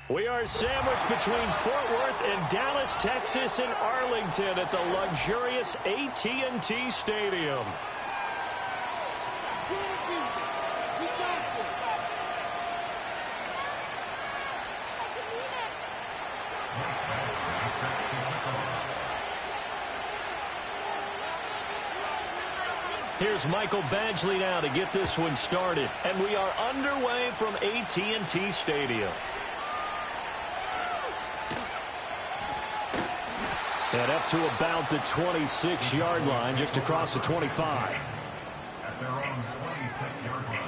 We are sandwiched between Fort Worth and Dallas, Texas, and Arlington at the luxurious AT&T Stadium. Here's Michael Badgley now to get this one started. And we are underway from AT&T Stadium. And up to about the 26-yard line, just across the 25. At their own 26-yard line.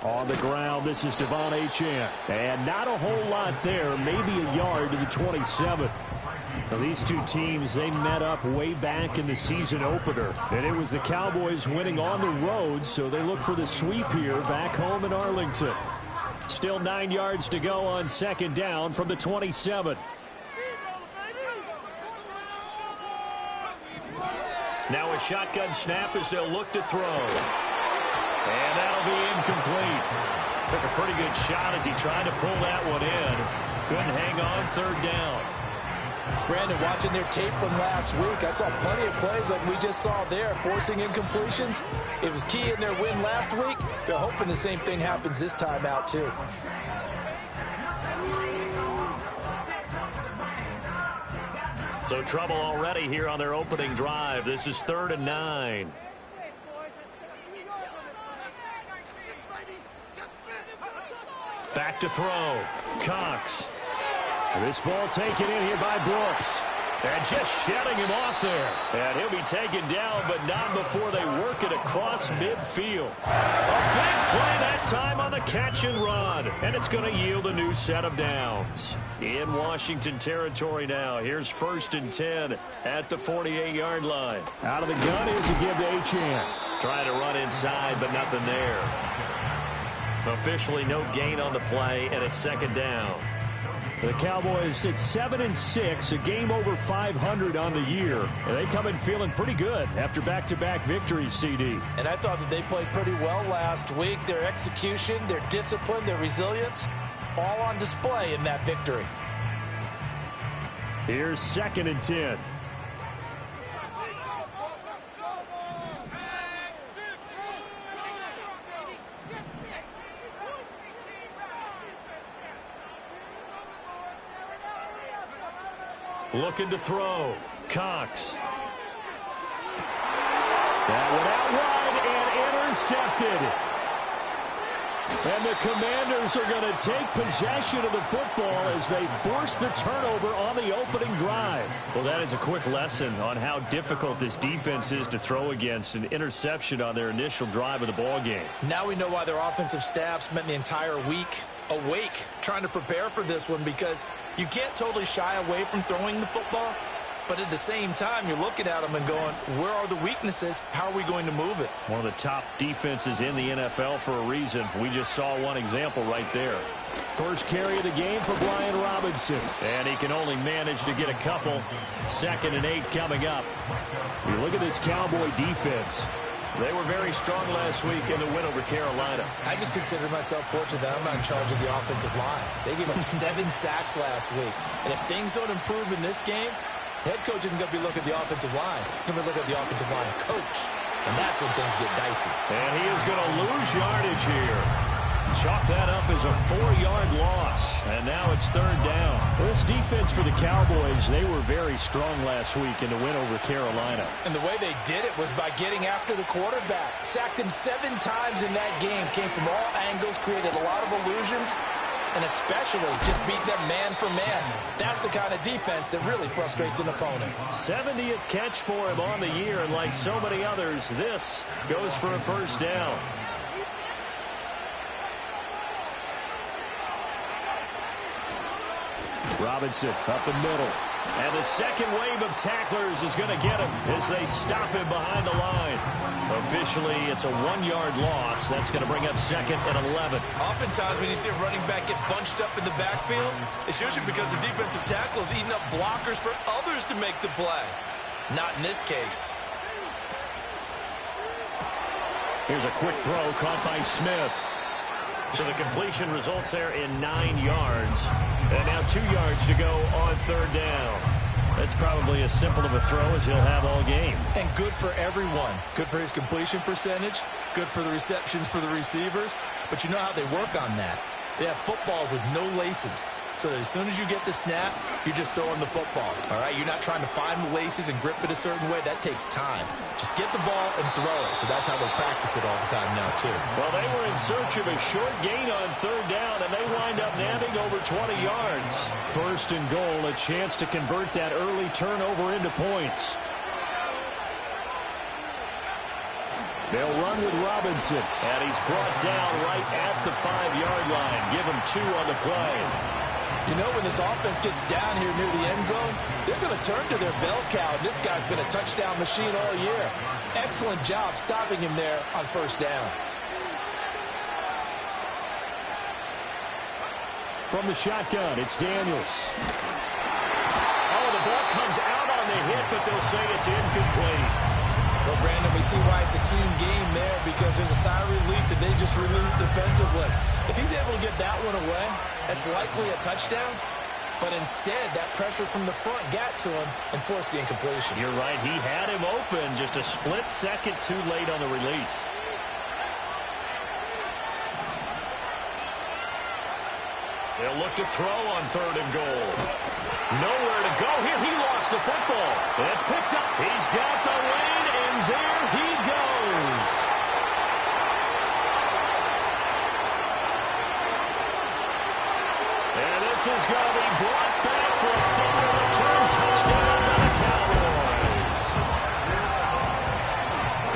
On the ground, this is Devon Achane. And not a whole lot there, maybe a yard to the 27. Now, these two teams, they met up way back in the season opener. And it was the Cowboys winning on the road, so they look for the sweep here back home in Arlington. Still 9 yards to go on second down from the 27. Now a shotgun snap as they'll look to throw. And that'll be incomplete. Took a pretty good shot as he tried to pull that one in. Couldn't hang on third down. Brandon, watching their tape from last week, I saw plenty of plays like we just saw there, forcing incompletions. It was key in their win last week. They're hoping the same thing happens this time out, too. So trouble already here on their opening drive. This is 3rd and 9. Back to throw. Cox. This ball taken in here by Brooks. And just shedding him off there. And he'll be taken down, but not before they work it across midfield. A big play that time on the catch and run. And it's going to yield a new set of downs. In Washington territory now. Here's 1st and 10 at the 48-yard line. Out of the gun is a give to Achane. Trying to run inside, but nothing there. Officially no gain on the play, and it's 2nd down. The Cowboys at 7-6, a game over 500 on the year. And they come in feeling pretty good after back-to-back victories, CD. And I thought that they played pretty well last week. Their execution, their discipline, their resilience, all on display in that victory. Here's 2nd and 10. Looking to throw. Cox. That one out wide and intercepted. And the Commanders are going to take possession of the football as they force the turnover on the opening drive. Well, that is a quick lesson on how difficult this defense is to throw against. An interception on their initial drive of the ball game. Now we know why their offensive staff spent the entire week awake trying to prepare for this one, because you can't totally shy away from throwing the football, but at the same time you're looking at them and going, where are the weaknesses? How are we going to move it? One of the top defenses in the NFL for a reason. We just saw one example right there. First carry of the game for Brian Robinson, and he can only manage to get a couple. 2nd and 8 coming up. You look at this Cowboy defense. They were very strong last week in the win over Carolina. I just consider myself fortunate that I'm not in charge of the offensive line. They gave up 7 sacks last week. And if things don't improve in this game, head coach isn't going to be looking at the offensive line. He's going to be looking at the offensive line coach. And that's when things get dicey. And he is going to lose yardage here. Chalk that up as a 4-yard loss, and now it's third down. This defense for the Cowboys, they were very strong last week in the win over Carolina. And the way they did it was by getting after the quarterback. Sacked him 7 times in that game. Came from all angles, created a lot of illusions, and especially just beat them man for man. That's the kind of defense that really frustrates an opponent. 70th catch for him on the year, and like so many others, this goes for a first down. Robinson up the middle. And the second wave of tacklers is going to get him as they stop him behind the line. Officially, it's a 1-yard loss. That's going to bring up second and 11. Oftentimes when you see a running back get bunched up in the backfield, it's usually because the defensive tackle is eating up blockers for others to make the play. Not in this case. Here's a quick throw caught by Smith. So the completion results there in 9 yards. And now 2 yards to go on third down. That's probably as simple of a throw as he'll have all game. And good for everyone. Good for his completion percentage. Good for the receptions for the receivers. But you know how they work on that. They have footballs with no laces. So as soon as you get the snap, you're just throwing the football. All right, you're not trying to find the laces and grip it a certain way. That takes time. Just get the ball and throw it. So that's how they practice it all the time now, too. Well, they were in search of a short gain on third down, and they wind up nabbing over 20 yards. First and goal, a chance to convert that early turnover into points. They'll run with Robinson, and he's brought down right at the 5-yard line. Give him 2 on the play. You know, when this offense gets down here near the end zone, they're going to turn to their bell cow. This guy's been a touchdown machine all year. Excellent job stopping him there on first down. From the shotgun, it's Daniels. Oh, the ball comes out on the hit, but they'll say it's incomplete. Well, Brandon, we see why it's a team game there, because there's a sigh of relief that they just released defensively. If he's able to get that one away, that's likely a touchdown. But instead, that pressure from the front got to him and forced the incompletion. You're right. He had him open just a split second too late on the release. They'll look to throw on third and goal. Nowhere to go here. He lost the football. It's picked up. He's got the lane, and there he goes. And this is going to be brought back for a final return touchdown by the Cowboys.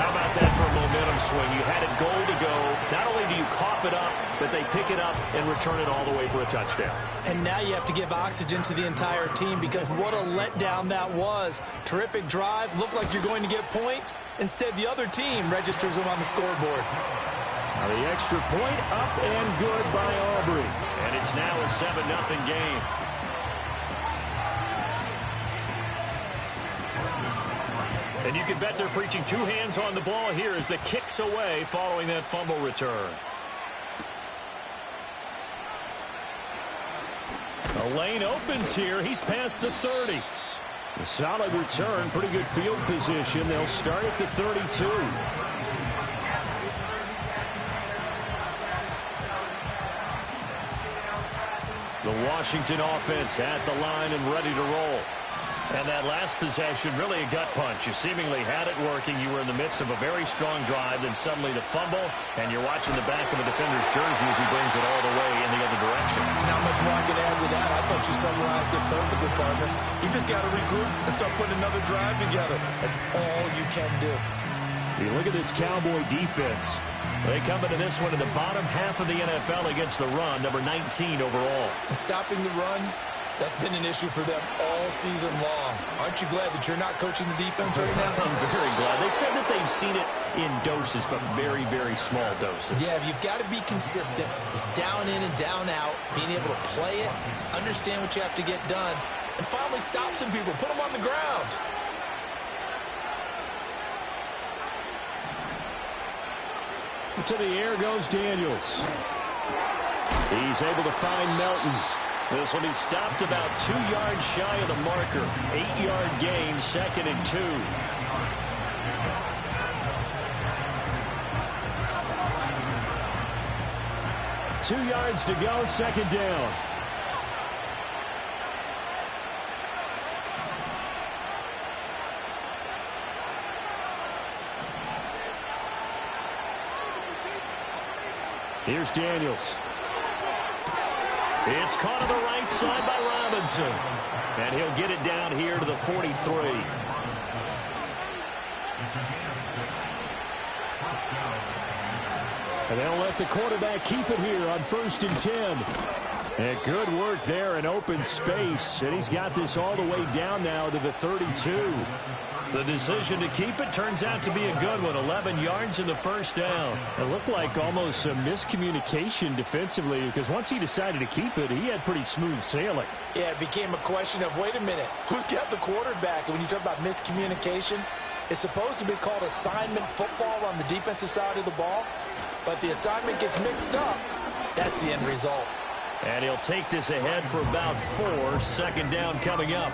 How about that for a momentum swing? You had it goal to go. Not only do you cough it up, but they pick it up and return it all the way for a touchdown. And now you have to give oxygen to the entire team, because what a letdown that was. Terrific drive. Looked like you're going to get points. Instead, the other team registers them on the scoreboard. Now the extra point up and good by Aubrey. And it's now a 7-0 game. And you can bet they're preaching 2 hands on the ball here as the kick's away following that fumble return. A lane opens here. He's past the 30. A solid return, pretty good field position. They'll start at the 32. The Washington offense at the line and ready to roll. And that last possession, really a gut punch. You seemingly had it working. You were in the midst of a very strong drive, then suddenly the fumble, and you're watching the back of a defender's jersey as he brings it all the way in the other direction. There's not much more I can add to that. I thought you summarized it perfectly, partner. You just got to regroup and start putting another drive together. That's all you can do. You look at this Cowboy defense. They come into this one in the bottom half of the NFL against the run, number 19 overall. And stopping the run, that's been an issue for them all season long. Aren't you glad that you're not coaching the defense right now? I'm very glad. They said that they've seen it in doses, but very, very small doses. Yeah, you've got to be consistent. It's down in and down out, being able to play it, understand what you have to get done, and finally stop some people, put them on the ground. To the air goes Daniels. He's able to find Melton. This one, he's stopped about 2 yards shy of the marker. 8-yard gain, 2nd and 2. 2 yards to go, second down. Here's Daniels. It's caught on the right side by Robinson. And he'll get it down here to the 43. And they'll let the quarterback keep it here on 1st and 10. And good work there in open space. And he's got this all the way down now to the 32. The decision to keep it turns out to be a good one. 11 yards in the first down. It looked like almost a miscommunication defensively because once he decided to keep it, he had pretty smooth sailing. Yeah, it became a question of, wait a minute, who's got the quarterback? And when you talk about miscommunication, it's supposed to be called assignment football on the defensive side of the ball. But the assignment gets mixed up. That's the end result. And he'll take this ahead for about 4. Second down coming up.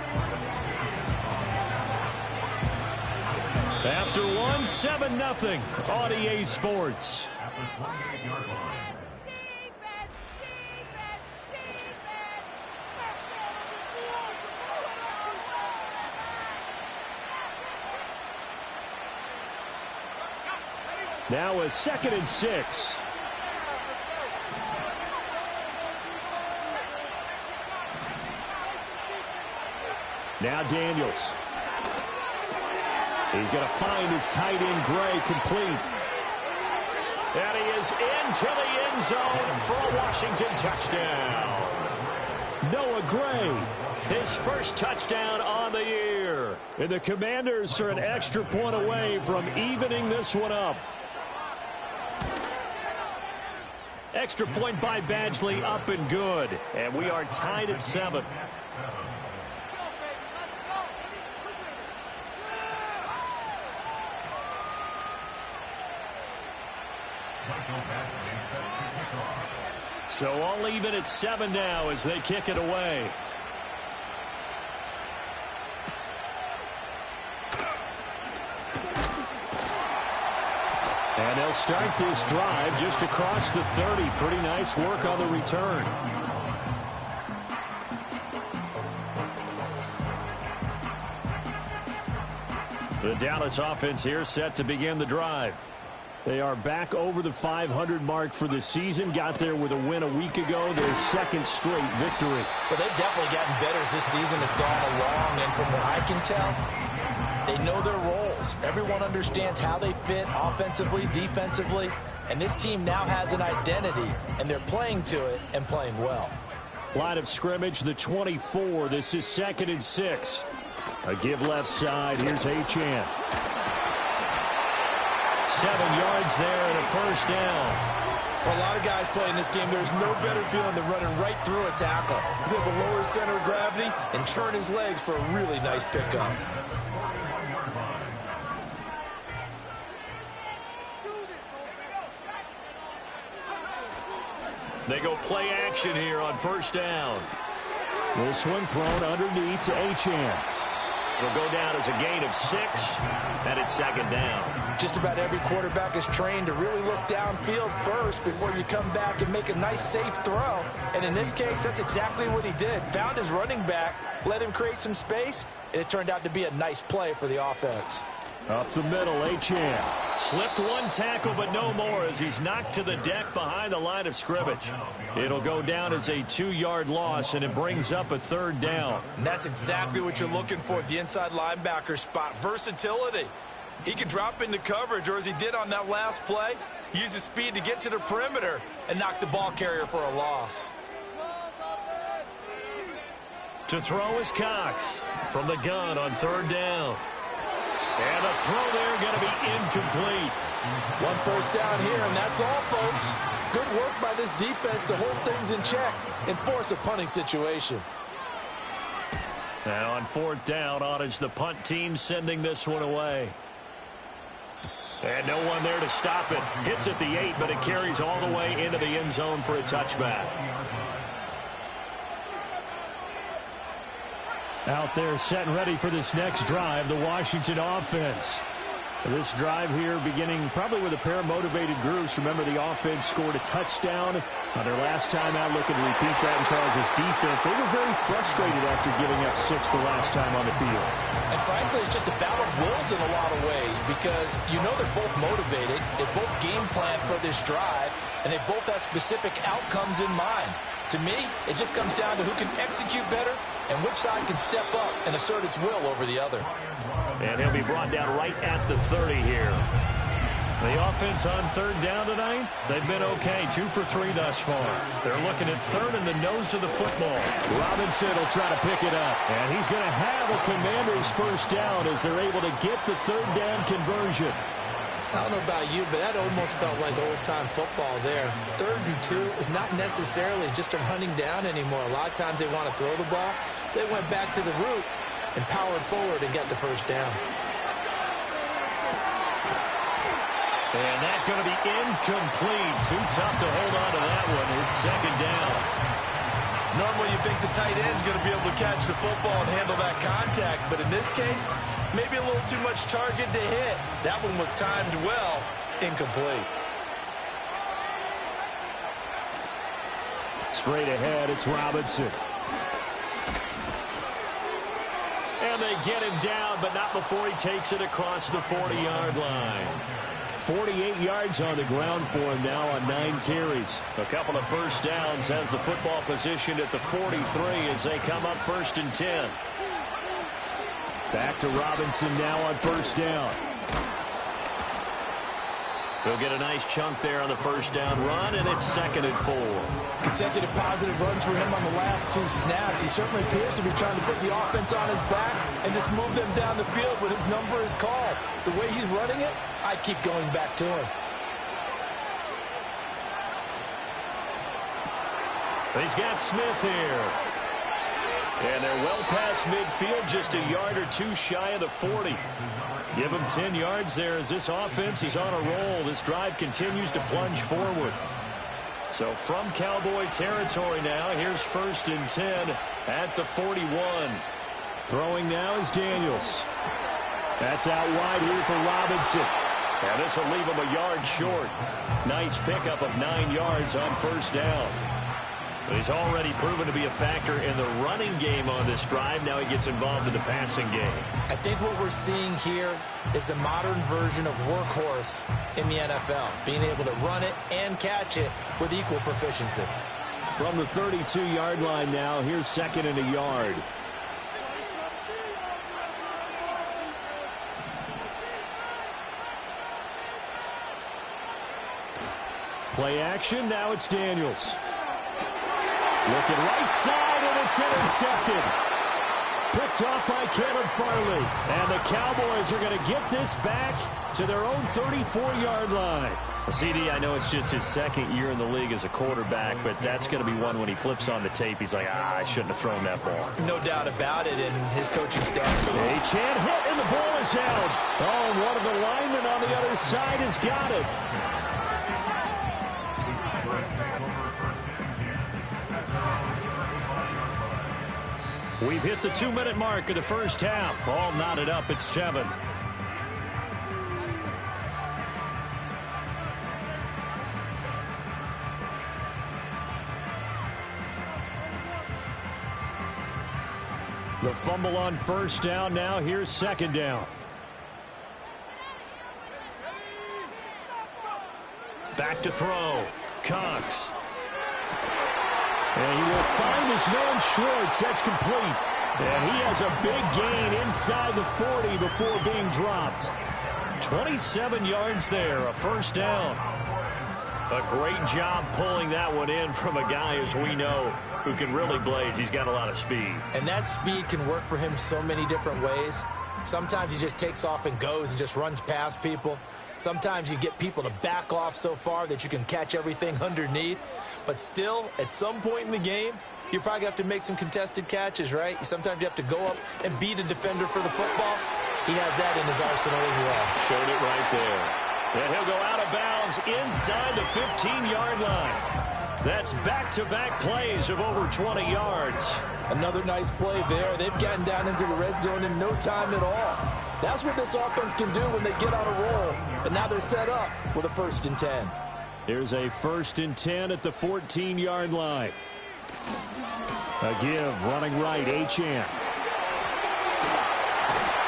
After 1, 7-0 on EA Sports. At the 28-yard line. Now a 2nd and 6. Now Daniels. He's going to find his tight end, Gray, complete. And he is into the end zone for a Washington touchdown. Noah Gray, his first touchdown on the year. And the Commanders are an extra point away from evening this one up. Extra point by Badgley, up and good. And we are tied at 7. So all even at 7 now as they kick it away. And they'll start this drive just across the 30. Pretty nice work on the return. The Dallas offense here set to begin the drive. They are back over the 500 mark for the season. Got there with a win a week ago. Their 2nd straight victory. Well, they've definitely gotten better as this season has gone along. And from what I can tell, they know their roles. Everyone understands how they fit offensively, defensively. And this team now has an identity. And they're playing to it and playing well. Line of scrimmage, the 24. This is 2nd and 6. A give left side. Here's Achane. 7 yards there and a first down. For a lot of guys playing this game, there's no better feeling than running right through a tackle. He's able to lower his center of gravity and turn his legs for a really nice pickup. They go play action here on first down. This one thrown underneath to Achane. It'll go down as a gain of 6, and it's 2nd down. Just about every quarterback is trained to really look downfield first before you come back and make a nice, safe throw. And in this case, that's exactly what he did. Found his running back, let him create some space, and it turned out to be a nice play for the offense. Up the middle, Achane. Slipped one tackle, but no more as he's knocked to the deck behind the line of scrimmage. It'll go down as a 2-yard loss, and it brings up a 3rd down. And that's exactly what you're looking for at the inside linebacker spot. Versatility. He can drop into coverage, or as he did on that last play, use his speed to get to the perimeter and knock the ball carrier for a loss. To throw is Cox from the gun on 3rd down. And the throw there going to be incomplete. 1 first down here, and that's all, folks. Good work by this defense to hold things in check and force a punting situation. And on 4th down, on is the punt team sending this one away. And no one there to stop it. Hits at the 8, but it carries all the way into the end zone for a touchback. Out there set and ready for this next drive, the Washington offense. This drive here beginning probably with a pair of motivated groups. Remember, the offense scored a touchdown on their last time out, looking to repeat that in Charles' defense. They were very frustrated after giving up 6 the last time on the field. And frankly, it's just a battle of wills in a lot of ways because you know they're both motivated. They both game plan for this drive, and they both have specific outcomes in mind. To me, it just comes down to who can execute better and which side can step up and assert its will over the other. And he'll be brought down right at the 30 here. The offense on third down tonight, they've been okay. 2 for 3 thus far. They're looking at third in the nose of the football. Robinson will try to pick it up. And he's going to have a Commanders first down as they're able to get the third down conversion. I don't know about you, but that almost felt like old-time football there. 3rd and 2 is not necessarily just a running down anymore. A lot of times they want to throw the ball. They went back to the roots and powered forward and got the first down. And that's going to be incomplete. Too tough to hold on to that one. It's 2nd down. Normally you think the tight end's going to be able to catch the football and handle that contact, but in this case, maybe a little too much target to hit. That one was timed well, incomplete. Straight ahead, it's Robinson. And they get him down, but not before he takes it across the 40-yard line. 48 yards on the ground for him now on 9 carries. A couple of first downs, has the football positioned at the 43 as they come up 1st and 10. Back to Robinson now on first down. He'll get a nice chunk there on the first down run, and it's 2nd and 4. Consecutive positive runs for him on the last 2 snaps. He certainly appears to be trying to put the offense on his back and just move them down the field when his number is called. The way he's running it, I keep going back to him. He's got Smith here. And they're well past midfield, just a yard or 2 shy of the 40. Give him 10 yards there as this offense is on a roll. This drive continues to plunge forward. So from Cowboy territory now, here's 1st and 10 at the 41. Throwing now is Daniels. That's out wide here for Robinson. And this will leave him a yard short. Nice pickup of 9 yards on first down. He's already proven to be a factor in the running game on this drive. Now he gets involved in the passing game. I think what we're seeing here is the modern version of workhorse in the NFL, being able to run it and catch it with equal proficiency. From the 32-yard line now, here's 2nd and a yard. Play action, now it's Daniels. Looking right side, and it's intercepted. Picked off by Caleb Farley. And the Cowboys are going to get this back to their own 34-yard line. CD, I know it's just his 2nd year in the league as a quarterback, but that's going to be one when he flips on the tape. He's like, I shouldn't have thrown that ball. No doubt about it, and his coaching staff. A chant hit, and the ball is out. Oh, and one of the linemen on the other side has got it. We've hit the 2-minute mark of the first half. All knotted up at 7. The fumble on first down. Now here's 2nd down. Back to throw. Cox. And he will find his man Schwartz. That's complete. And he has a big gain inside the 40 before being dropped. 27 yards there, a first down. A great job pulling that one in from a guy, as we know, who can really blaze. He's got a lot of speed. And that speed can work for him so many different ways. Sometimes he just takes off and goes and just runs past people. Sometimes you get people to back off so far that you can catch everything underneath. But still, at some point in the game, you probably have to make some contested catches, right? Sometimes you have to go up and beat a defender for the football. He has that in his arsenal as well. Showed it right there. And he'll go out of bounds inside the 15-yard line. That's back-to-back plays of over 20 yards. Another nice play there. They've gotten down into the red zone in no time at all. That's what this offense can do when they get on a roll. And now they're set up with a 1st and 10. Here's a 1st and 10 at the 14-yard line. A give, running right, Achane.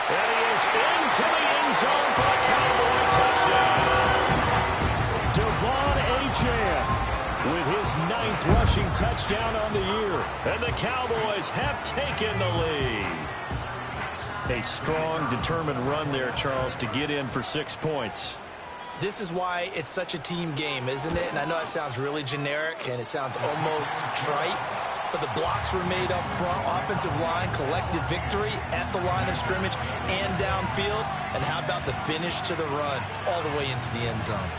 And he is into the end zone for a Cowboy touchdown. Devon Achane with his 9th rushing touchdown on the year. And the Cowboys have taken the lead. A strong, determined run there, Charles, to get in for 6 points. This is why it's such a team game, isn't it? And I know it sounds really generic and it sounds almost trite, but the blocks were made up front. Offensive line, collective victory at the line of scrimmage and downfield. And how about the finish to the run all the way into the end zone?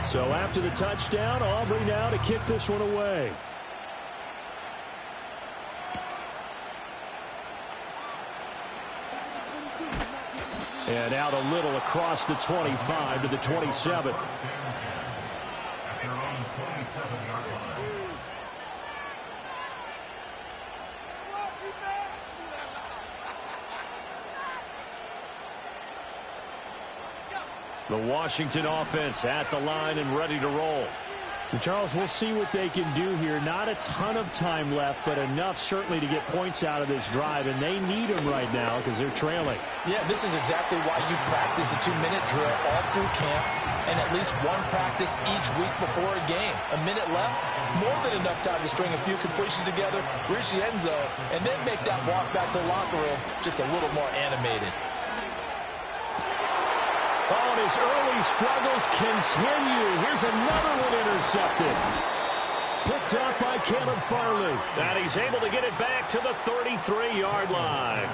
So after the touchdown, Aubrey now to kick this one away. And out a little across the 25 to the 27. The Washington offense at the line and ready to roll. And Charles, we'll see what they can do here. Not a ton of time left, but enough certainly to get points out of this drive, and they need them right now because they're trailing. Yeah, this is exactly why you practice a 2-minute drill all through camp and at least one practice each week before a game. A minute left, more than enough time to string a few completions together, reach the end zone, and then make that walk back to the locker room just a little more animated. Oh, and his early struggles continue. Here's another one intercepted. Picked up by Caleb Farley. And he's able to get it back to the 33-yard line.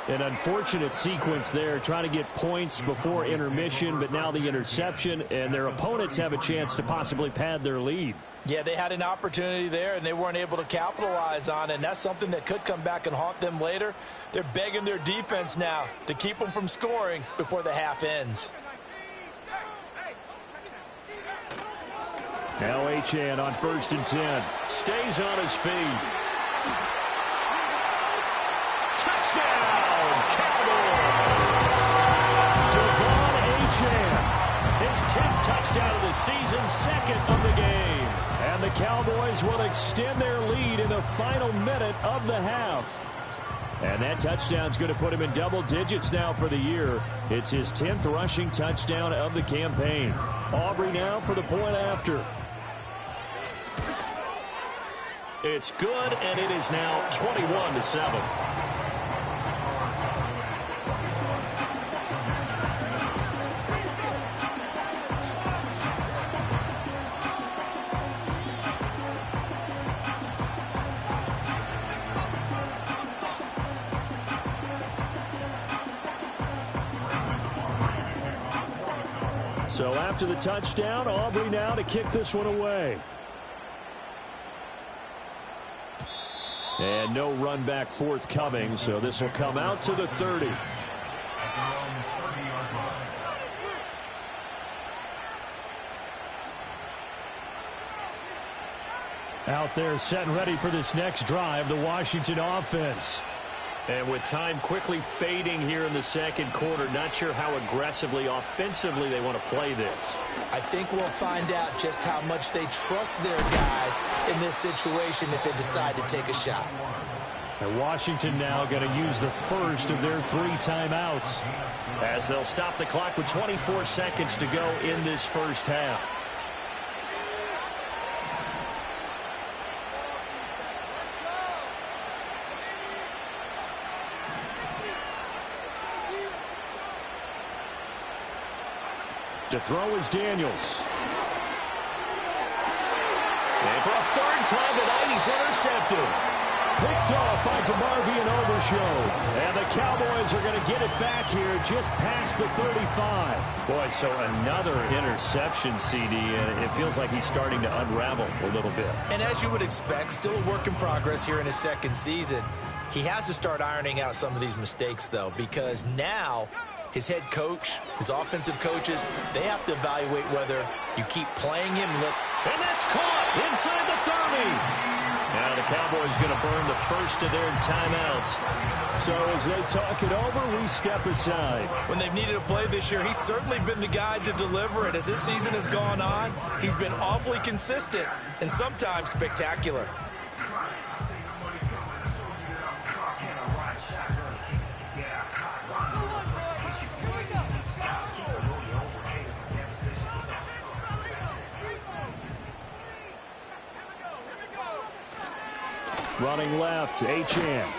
An unfortunate sequence there, trying to get points before intermission, but now the interception, and their opponents have a chance to possibly pad their lead. Yeah, they had an opportunity there, and they weren't able to capitalize on it, and that's something that could come back and haunt them later. They're begging their defense now to keep them from scoring before the half ends. Now Achane on 1st and 10. Stays on his feet. Touchdown, Cowboys! Devon Achane. His 10th touchdown of the season, 2nd of the game. And the Cowboys will extend their lead in the final minute of the half. And that touchdown's going to put him in double digits now for the year. It's his 10th rushing touchdown of the campaign. Aubrey now for the point after. It's good, and it is now 21-7. So after the touchdown, Aubrey now to kick this one away. And no run back forthcoming, so this will come out to the 30. Out there set and ready for this next drive, the Washington offense. And with time quickly fading here in the second quarter, not sure how aggressively, offensively they want to play this. I think we'll find out just how much they trust their guys in this situation if they decide to take a shot. And Washington now going to use the first of their 3 timeouts, as they'll stop the clock with 24 seconds to go in this first half. To throw is Daniels. And for a 3rd time tonight, he's intercepted. Picked off by DeMarvion Overshow. And the Cowboys are going to get it back here just past the 35. Boy, so another interception, CD, and it feels like he's starting to unravel a little bit. And as you would expect, still a work in progress here in his 2nd season. He has to start ironing out some of these mistakes, though, because now his head coach, his offensive coaches, they have to evaluate whether you keep playing him. And that's caught inside the 30. Now the Cowboys going to burn the first of their timeouts. So as they talk it over, we step aside. When they've needed a play this year, he's certainly been the guy to deliver it. As this season has gone on, he's been awfully consistent and sometimes spectacular. Running left, Achane.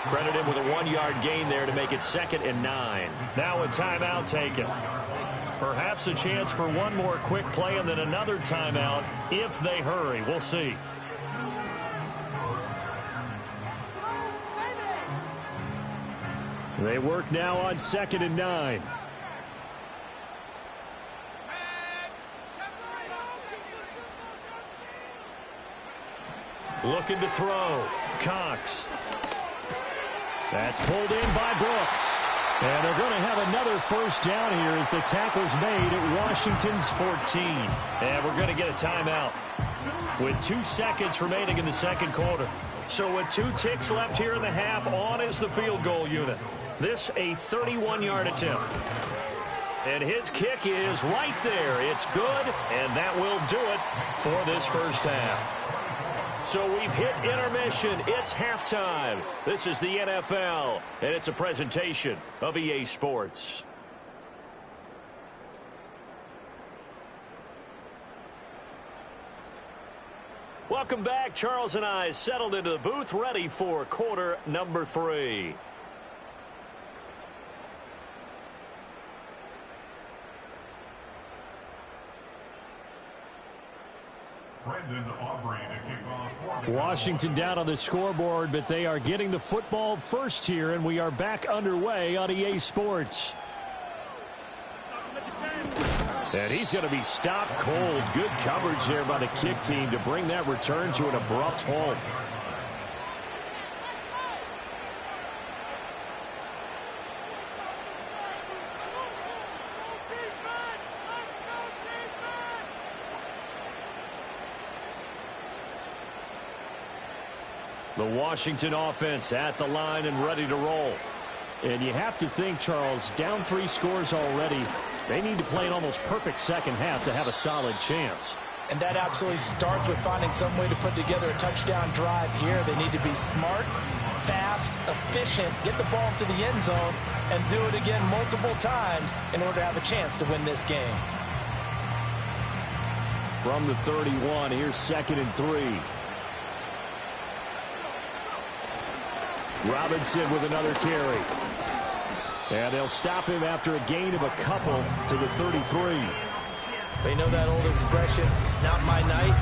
Credit him with a 1-yard gain there to make it 2nd and 9. Now a timeout taken. Perhaps a chance for one more quick play and then another timeout if they hurry. We'll see. They work now on 2nd and 9. Looking to throw. Cox. That's pulled in by Brooks. And they're going to have another first down here as the tackle's made at Washington's 14. And we're going to get a timeout with 2 seconds remaining in the second quarter. So with 2 ticks left here in the half, on is the field goal unit. This a 31-yard attempt. And his kick is right there. It's good, and that will do it for this first half. So we've hit intermission. It's halftime. This is the NFL, and it's a presentation of EA Sports. Welcome back. Charles and I settled into the booth, ready for quarter number 3. Washington down on the scoreboard, but they are getting the football first here, and we are back underway on EA Sports. And he's going to be stopped cold. Good coverage there by the kick team to bring that return to an abrupt halt. The Washington offense at the line and ready to roll. And you have to think, Charles, down 3 scores already. They need to play an almost perfect second half to have a solid chance. And that absolutely starts with finding some way to put together a touchdown drive here. They need to be smart, fast, efficient, get the ball to the end zone, and do it again multiple times in order to have a chance to win this game. From the 31, here's 2nd and 3. Robinson with another carry. And they'll stop him after a gain of a couple to the 33. They know that old expression, it's not my night.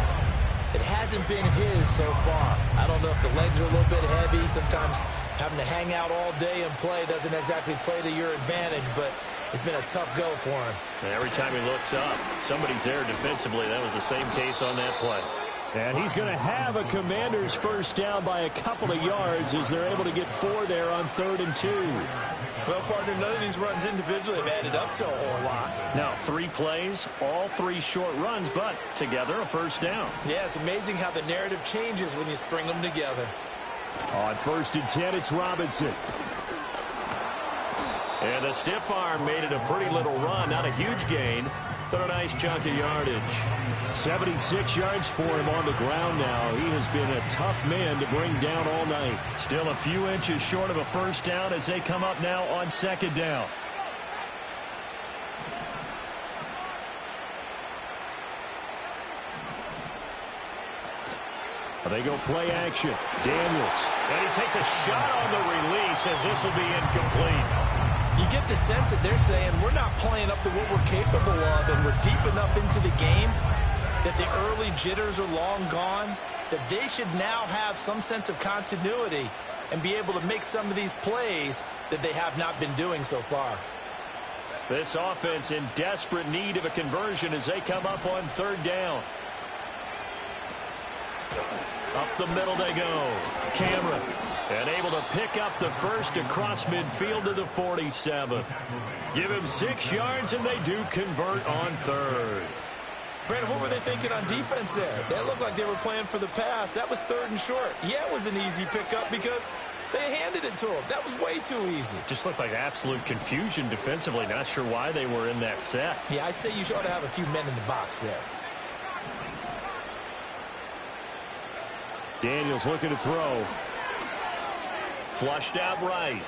It hasn't been his so far. I don't know if the legs are a little bit heavy. Sometimes having to hang out all day and play doesn't exactly play to your advantage, but it's been a tough go for him. And every time he looks up, somebody's there defensively. That was the same case on that play. And he's going to have a Commanders first down by a couple of yards as they're able to get 4 there on 3rd and 2. Well, partner, none of these runs individually have added up to a whole lot. Now 3 plays, all 3 short runs, but together a first down. Yeah, it's amazing how the narrative changes when you string them together. On 1st and 10, it's Robinson. And the stiff arm made it a pretty little run. Not a huge gain, but a nice chunk of yardage. 76 yards for him on the ground now. He has been a tough man to bring down all night. Still a few inches short of a first down as they come up now on 2nd down. They go play action. Daniels. And he takes a shot on the release as this will be incomplete. You get the sense that they're saying we're not playing up to what we're capable of, and we're deep enough into the game that the early jitters are long gone, that they should now have some sense of continuity and be able to make some of these plays that they have not been doing so far. This offense in desperate need of a conversion as they come up on 3rd down. Up the middle they go. Cameron. And able to pick up the first across midfield to the 47. Give him 6 yards, and they do convert on third. Brandon, what were they thinking on defense there? That looked like they were playing for the pass. That was 3rd and short. Yeah, it was an easy pickup because they handed it to him. That was way too easy. Just looked like absolute confusion defensively. Not sure why they were in that set. Yeah, I'd say you ought to have a few men in the box there. Daniels looking to throw. Flushed out right.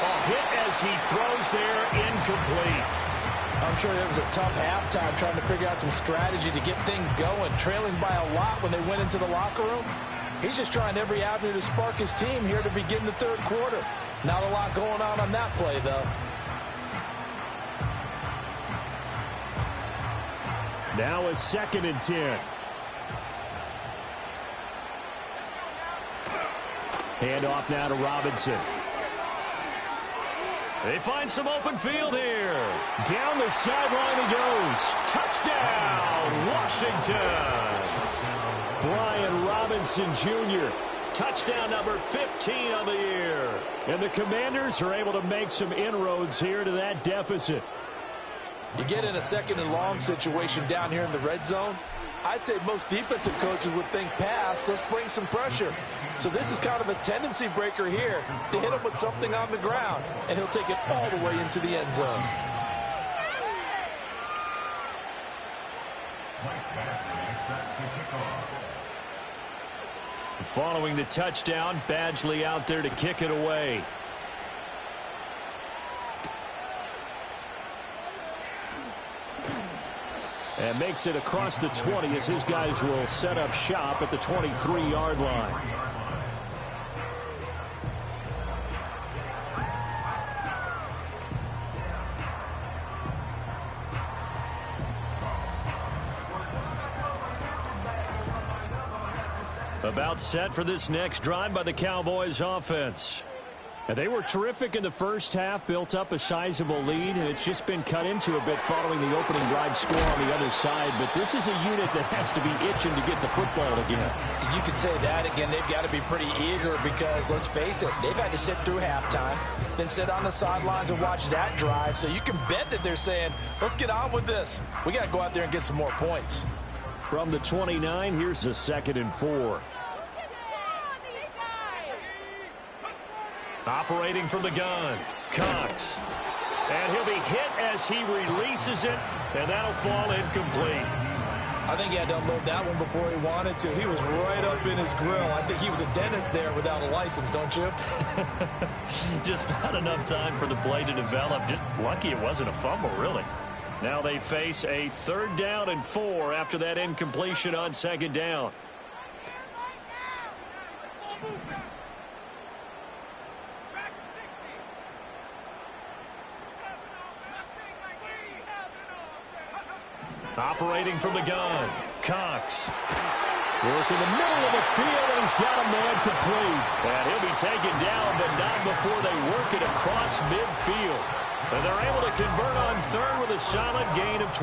A hit as he throws there, incomplete. I'm sure it was a tough halftime trying to figure out some strategy to get things going, trailing by a lot when they went into the locker room. He's just trying every avenue to spark his team here to begin the 3rd quarter. Not a lot going on that play, though. Now a 2nd and 10. Handoff now to Robinson. They find some open field here. Down the sideline he goes. Touchdown, Washington. Brian Robinson Jr. Touchdown number 15 on the year. And the Commanders are able to make some inroads here to that deficit. You get in a 2nd and long situation down here in the red zone. I'd say most defensive coaches would think pass. Let's bring some pressure. So this is kind of a tendency breaker here to hit him with something on the ground. And he'll take it all the way into the end zone. Following the touchdown, Badgley out there to kick it away. And makes it across the 20 as his guys will set up shop at the 23-yard line. About set for this next drive by the Cowboys offense. And they were terrific in the first half, built up a sizable lead, and it's just been cut into a bit following the opening drive score on the other side. But this is a unit that has to be itching to get the football again. You could say that again. They've got to be pretty eager because, let's face it, they've had to sit through halftime, then sit on the sidelines and watch that drive. So you can bet that they're saying, let's get on with this. We got to go out there and get some more points. From the 29, here's a 2nd and 4. Operating from the gun, Cox. And he'll be hit as he releases it, and that'll fall incomplete. I think he had to unload that one before he wanted to. He was right up in his grill. I think he was a dentist there without a license, don't you? Just not enough time for the play to develop. Just lucky it wasn't a fumble, really. Now they face a 3rd down and 4 after that incompletion on 2nd down. Operating from the gun, Cox. Work in the middle of the field, and he's got a man complete. And he'll be taken down, but not before they work it across midfield. And they're able to convert on 3rd with a solid gain of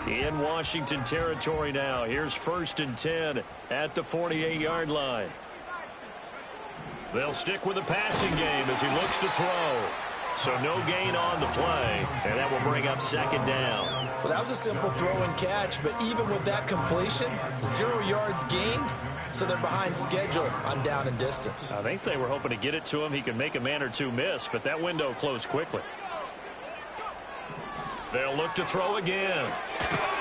23. In Washington territory now. Here's 1st and 10 at the 48-yard line. They'll stick with the passing game as he looks to throw. So no gain on the play, and that will bring up 2nd down. Well, that was a simple throw and catch, but even with that completion, 0 yards gained, so they're behind schedule on down and distance. I think they were hoping to get it to him. He could make a man or two miss, but that window closed quickly. They'll look to throw again.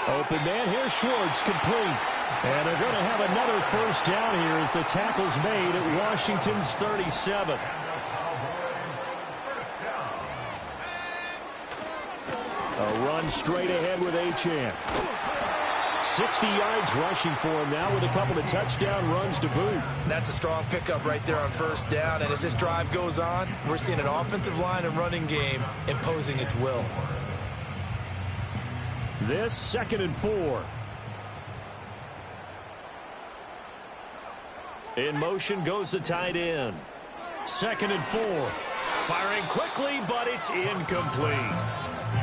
Open man here, Schwartz, complete. And they're going to have another 1st down here as the tackle's made at Washington's 37. A run straight ahead with Achane. 60 yards rushing for him now with a couple of touchdown runs to boot. That's a strong pickup right there on 1st down. And as this drive goes on, we're seeing an offensive line and running game imposing its will. This 2nd and 4. In motion goes the tight end. 2nd and 4. Firing quickly, but it's incomplete.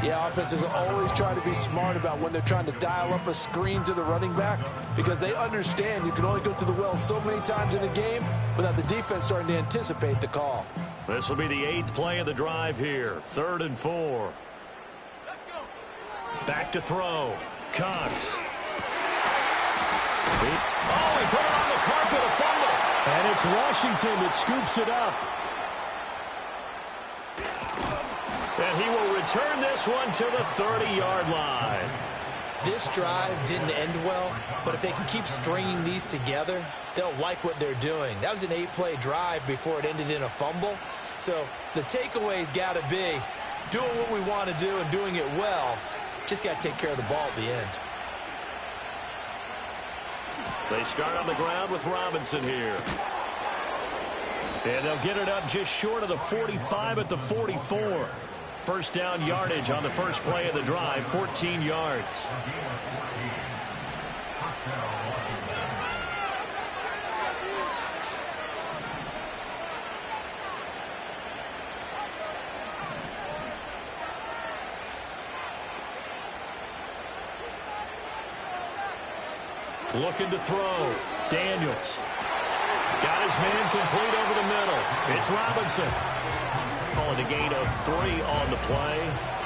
Yeah, offenses always try to be smart about when they're trying to dial up a screen to the running back because they understand you can only go to the well so many times in a game without the defense starting to anticipate the call. This will be the 8th play of the drive here. 3rd and 4. Back to throw. Cox. He put it on the carpet, a fumble. And it's Washington that scoops it up. And he will return this one to the 30-yard line. This drive didn't end well, but if they can keep stringing these together, they'll like what they're doing. That was an 8-play drive before it ended in a fumble. So the takeaway's got to be doing what we want to do and doing it well. Just got to take care of the ball at the end. They start on the ground with Robinson here. And they'll get it up just short of the 45 at the 44. First down yardage on the first play of the drive, 14 yards. Looking to throw. Daniels. Got his man complete over the middle. It's Robinson. Calling a gain of 3 on the play,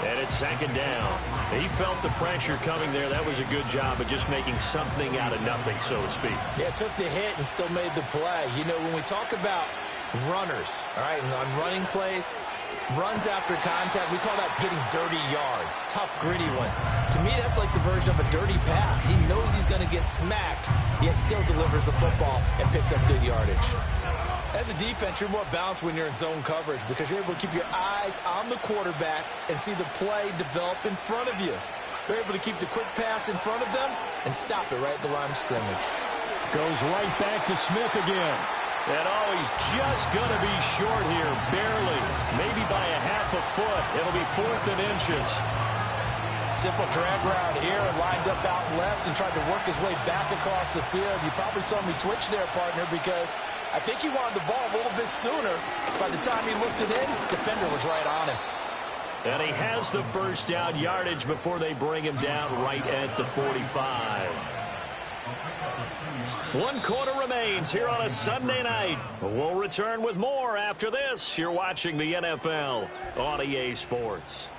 and it's 2nd down. He felt the pressure coming there. That was a good job of just making something out of nothing, so to speak. Yeah, took the hit and still made the play. You know, when we talk about runners, all right, and on running plays, runs after contact, we call that getting dirty yards, tough, gritty ones. To me, that's like the version of a dirty pass. He knows he's going to get smacked, yet still delivers the football and picks up good yardage. As a defense, you're more balanced when you're in zone coverage because you're able to keep your eyes on the quarterback and see the play develop in front of you. You're able to keep the quick pass in front of them and stop it right at the line of scrimmage. Goes right back to Smith again. And he's just going to be short here, barely, maybe by a half a foot. It'll be 4th and inches. Simple drag route here, lined up out left and tried to work his way back across the field. You probably saw me twitch there, partner, because I think he wanted the ball a little bit sooner. By the time he looked it in, defender was right on him. And he has the first down yardage before they bring him down right at the 45. 1 quarter remains here on a Sunday night. We'll return with more after this. You're watching the NFL on EA Sports.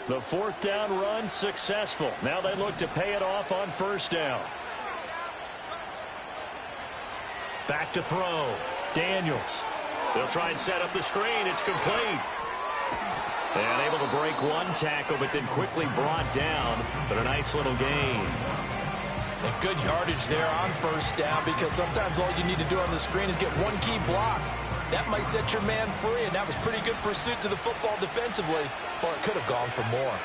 The 4th down run successful. Now they look to pay it off on 1st down. Back to throw. Daniels. They'll try and set up the screen. It's complete. And able to break 1 tackle, but then quickly brought down. But a nice little gain. And good yardage there on 1st down because sometimes all you need to do on the screen is get 1 key block. That might set your man free, and that was pretty good pursuit to the football defensively. Or it could have gone for more.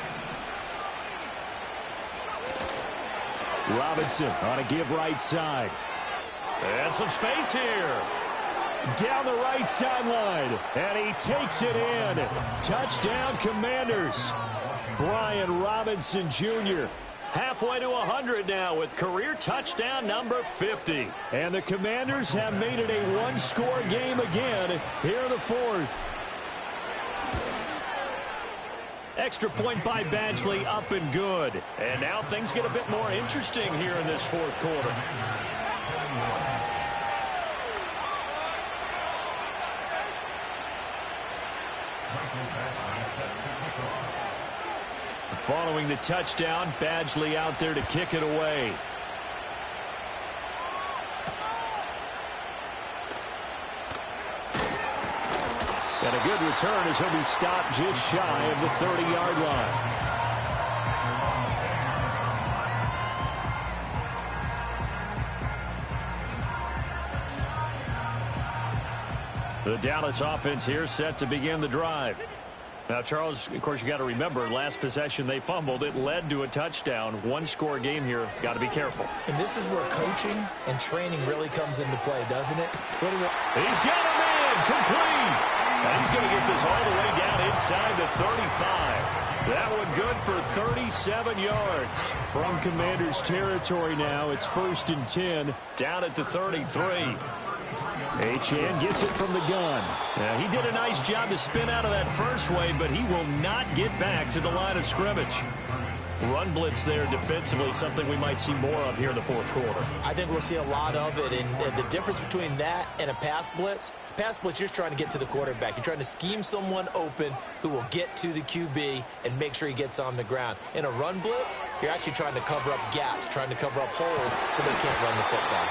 Robinson on a give right side. And some space here. Down the right sideline. And he takes it in. Touchdown, Commanders. Brian Robinson Jr. halfway to 100 now with career touchdown number 50. And the Commanders have made it a 1-score game again here in the 4th. Extra point by Badgley, up and good. And now things get a bit more interesting here in this 4th quarter. Following the touchdown, Badgley out there to kick it away. And a good return as he'll be stopped just shy of the 30-yard line. The Dallas offense here set to begin the drive. Now, Charles, of course, you got to remember, last possession they fumbled. It led to a touchdown. 1-score game here. Got to be careful. And this is where coaching and training really comes into play, doesn't it? He's got a man complete. And he's going to get this all the way down inside the 35. That one good for 37 yards. From Commanders territory now, it's 1st and 10. Down at the 33. Achane gets it from the gun. Yeah, he did a nice job to spin out of that first wave, but he will not get back to the line of scrimmage. Run blitz there defensively, something we might see more of here in the fourth quarter. I think we'll see a lot of it, and the difference between that and a pass blitz, you're just trying to get to the quarterback. You're trying to scheme someone open who will get to the QB and make sure he gets on the ground. In a run blitz, you're actually trying to cover up gaps, trying to cover up holes so they can't run the football.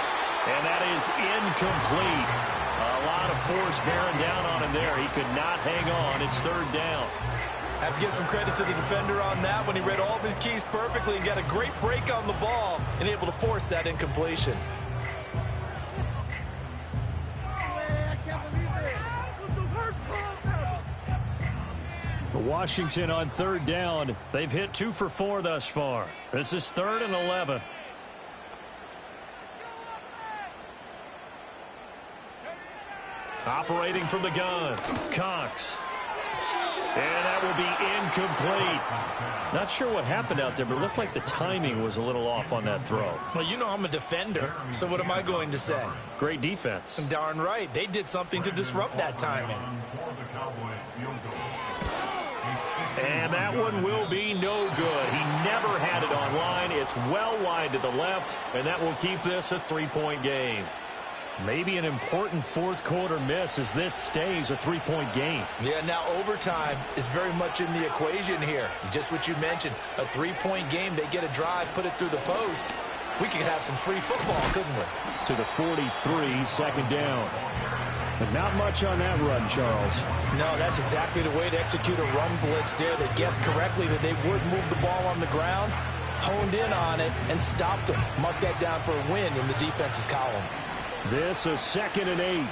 And that is incomplete. A lot of force bearing down on him there. He could not hang on. It's 3rd down. Have to give some credit to the defender on that when he read all of his keys perfectly and got a great break on the ball and able to force that incompletion. Washington on 3rd down. They've hit 2 for 4 thus far. This is 3rd and 11. Operating from the gun, Cox. And that will be incomplete. Not sure what happened out there, but it looked like the timing was a little off on that throw. Well, you know I'm a defender, so what am I going to say? Great defense. Darn right. They did something to disrupt that timing. And that one will be no good. He never had it on line. It's well wide to the left, and that will keep this a 3-point game. Maybe an important fourth quarter miss as this stays a 3-point game. Yeah, now overtime is very much in the equation here. Just what you mentioned, a 3-point game. They get a drive, put it through the posts. We could have some free football, couldn't we? To the 43, 2nd down. But not much on that run, Charles. No, that's exactly the way to execute a run blitz there. They guessed correctly that they would move the ball on the ground, honed in on it, and stopped them. Mark that down for a win in the defense's column. This is 2nd and 8.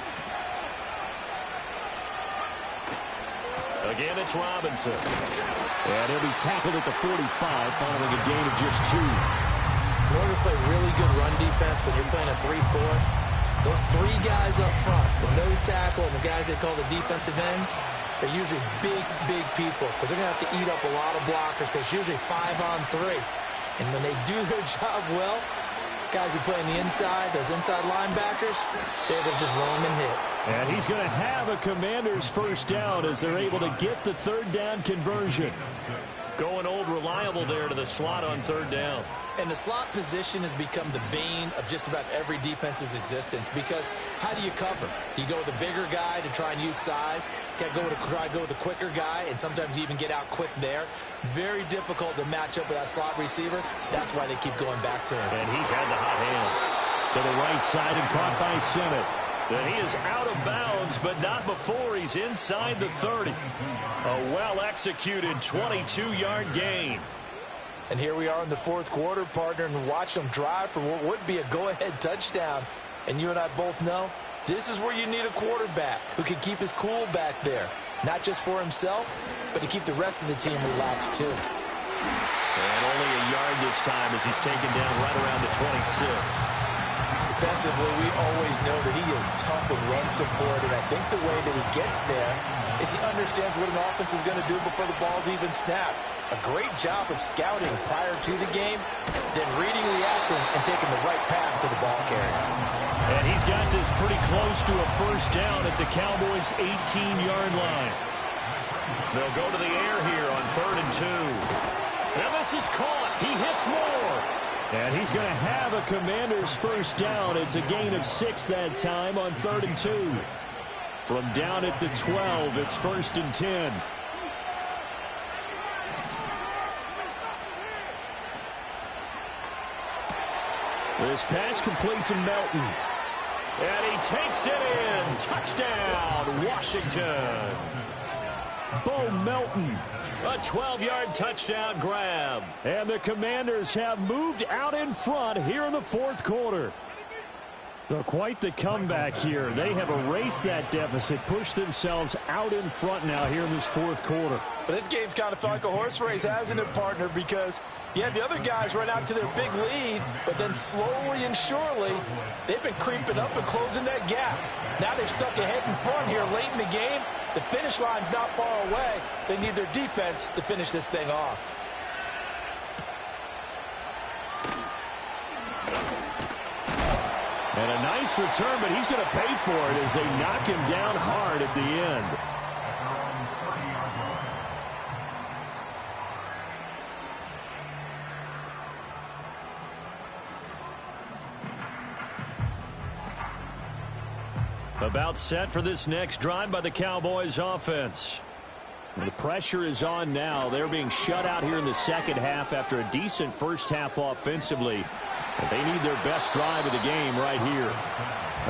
Again, it's Robinson. And he'll be tackled at the 45, following a gain of just 2. In order to play really good run defense when you're playing a 3-4, those 3 guys up front, the nose tackle and the guys they call the defensive ends, they're usually big people because they're going to have to eat up a lot of blockers because it's usually 5-on-3. And when they do their job well, guys who play on the inside, those inside linebackers, they're able to just roam and hit. And he's going to have a Commander's first down as they're able to get the 3rd down conversion. Going old reliable there to the slot on 3rd down. And the slot position has become the bane of just about every defense's existence because how do you cover? Do you go with a bigger guy to try and use size? Try to go with a quicker guy, and sometimes you even get out quick there. Very difficult to match up with that slot receiver. That's why they keep going back to him. And he's had the hot hand. To the right side and caught by Sennett. And he is out of bounds, but not before he's inside the 30. A well-executed 22-yard gain. And here we are in the fourth quarter, partner, and watch them drive for what would be a go-ahead touchdown. And you and I both know this is where you need a quarterback who can keep his cool back there. Not just for himself, but to keep the rest of the team relaxed too. And only a yard this time as he's taken down right around the 26. Defensively, we always know that he is tough in run support, and I think the way that he gets there is he understands what an offense is going to do before the ball's even snapped. A great job of scouting prior to the game, then reading, reacting, and taking the right path to the ball carrier. And he's got this pretty close to a first down at the Cowboys' 18-yard line. They'll go to the air here on 3rd and 2. And this is caught. He hits more. And he's going to have a Commander's first down. It's a gain of 6 that time on 3rd and 2. From down at the 12, it's 1st and 10. This pass complete to Melton. And he takes it in. Touchdown, Washington. Bo Melton. A 12-yard touchdown grab. And the Commanders have moved out in front here in the fourth quarter. So quite the comeback here. They have erased that deficit, pushed themselves out in front now here in this fourth quarter. But this game's kind of felt like a horse race, hasn't it, partner? Because you have the other guys run out to their big lead, but then slowly and surely, they've been creeping up and closing that gap. Now they've stuck ahead in front here late in the game, The finish line's not far away. They need their defense to finish this thing off. And a nice return, but he's going to pay for it as they knock him down hard at the end. About set for this next drive by the Cowboys offense. The pressure is on now. They're being shut out here in the second half after a decent first half offensively. And they need their best drive of the game right here.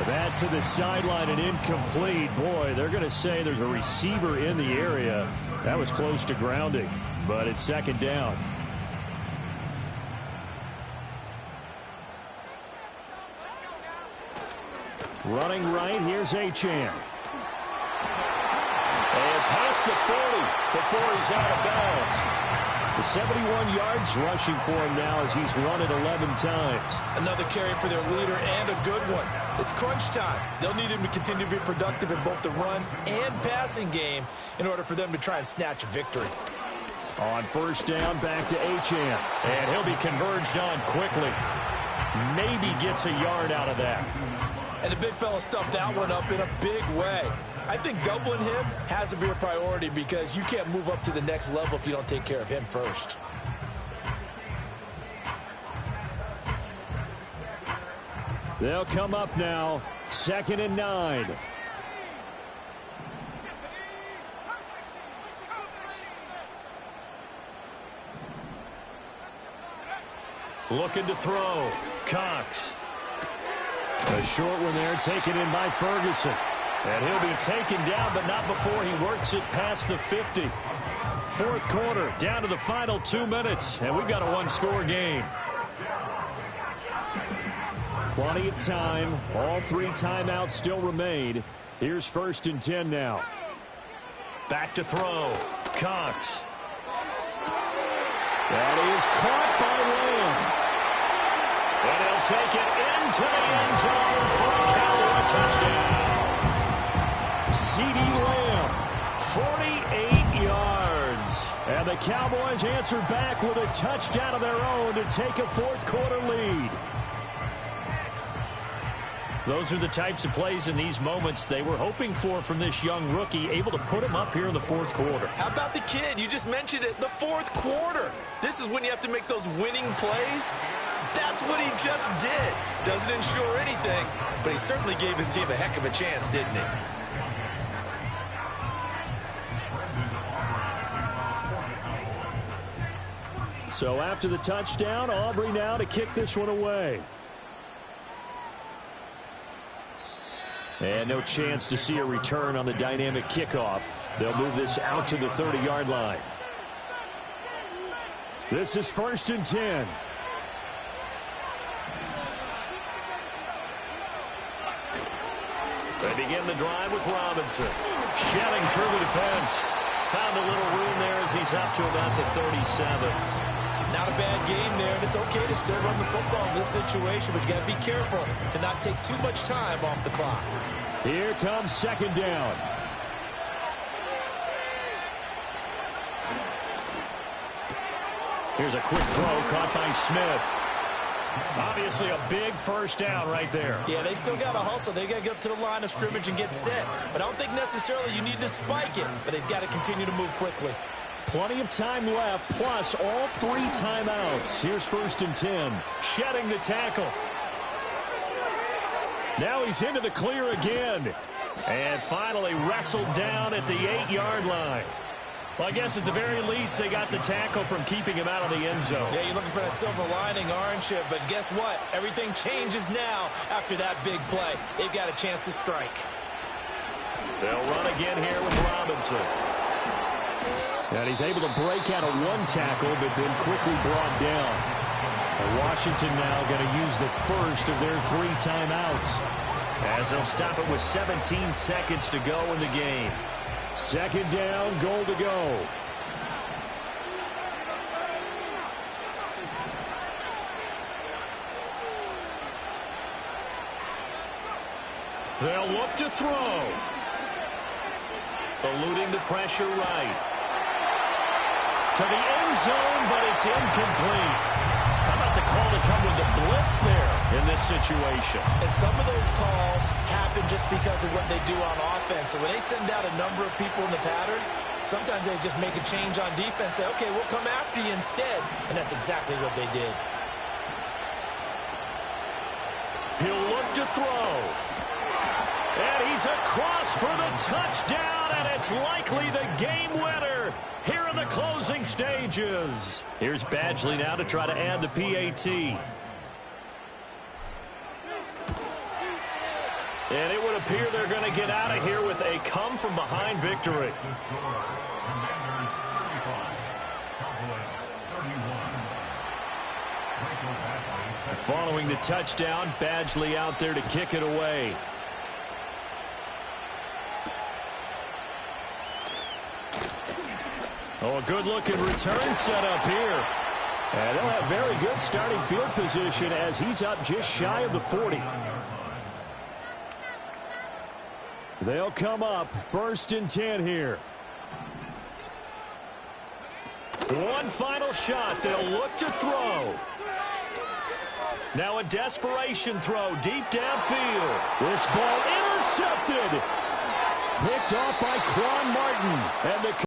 That to the sideline and incomplete. Boy, they're going to say there's a receiver in the area. That was close to grounding, but it's second down. Running right, here's Achane. And past the 40 before he's out of bounds. The 71 yards rushing for him now as he's run it 11 times. Another carry for their leader and a good one. It's crunch time. They'll need him to continue to be productive in both the run and passing game in order for them to try and snatch a victory. On first down, back to Achane. And he'll be converged on quickly. Maybe gets a yard out of that. And the big fella stuffed that one up in a big way. I think doubling him has to be a priority because you can't move up to the next level if you don't take care of him first. They'll come up now, 2nd and 9. Looking to throw. Cox. A short one there, taken in by Ferguson. And he'll be taken down, but not before he works it past the 50. Fourth quarter, down to the final 2 minutes, and we've got a one-score game. Plenty of time. All 3 timeouts still remain. Here's 1st and 10 now. Back to throw. Cox. That is caught by Lamb. And he'll take it into the end zone for a Cowboy touchdown. C.D. Lamb, 48 yards. And the Cowboys answer back with a touchdown of their own to take a fourth-quarter lead. Those are the types of plays in these moments they were hoping for from this young rookie, able to put him up here in the fourth quarter. How about the kid? You just mentioned it, the fourth quarter. This is when you have to make those winning plays. That's what he just did. Doesn't ensure anything, but he certainly gave his team a heck of a chance, didn't he? So after the touchdown, Aubrey now to kick this one away. And no chance to see a return on the dynamic kickoff. They'll move this out to the 30-yard line. This is 1st and 10. They begin the drive with Robinson. Shelling through the defense. Found a little room there as he's up to about the 37. Not a bad game there, and it's okay to still run the football in this situation, but you got to be careful to not take too much time off the clock. Here comes 2nd down. Here's a quick throw caught by Smith. Obviously a big first down right there. Yeah, they still got to hustle. They got to get up to the line of scrimmage and get set. But I don't think necessarily you need to spike it, but they've got to continue to move quickly. Plenty of time left, plus all 3 timeouts. Here's 1st and 10. Shedding the tackle. Now he's into the clear again. And finally wrestled down at the 8-yard line. Well, I guess at the very least they got the tackle from keeping him out of the end zone. Yeah, you're looking for that silver lining, aren't you? But guess what? Everything changes now after that big play. They've got a chance to strike. They'll run again here with Robinson. And he's able to break out of 1 tackle, but then quickly brought down. And Washington now going to use the first of their 3 timeouts, as they'll stop it with 17 seconds to go in the game. 2nd down, goal to go. They'll look to throw. Eluding the pressure right. To the end zone, but it's incomplete. How about the call to come with the blitz there in this situation? And some of those calls happen just because of what they do on offense. So when they send out a number of people in the pattern, sometimes they just make a change on defense, say, okay, we'll come after you instead. And that's exactly what they did. He'll look to throw. And he's across for the touchdown, and it's likely the game winner here in the closing stages. Here's Badgley now to try to add the PAT. And it would appear they're going to get out of here with a come-from-behind victory. Commanders 35, Cowboys 31. Following the touchdown, Badgley out there to kick it away. Oh, a good-looking return set up here. And they'll have very good starting field position as he's up just shy of the 40. They'll come up 1st and 10 here. One final shot. They'll look to throw. Now a desperation throw deep downfield. This ball intercepted. Picked off by Quan Martin. And the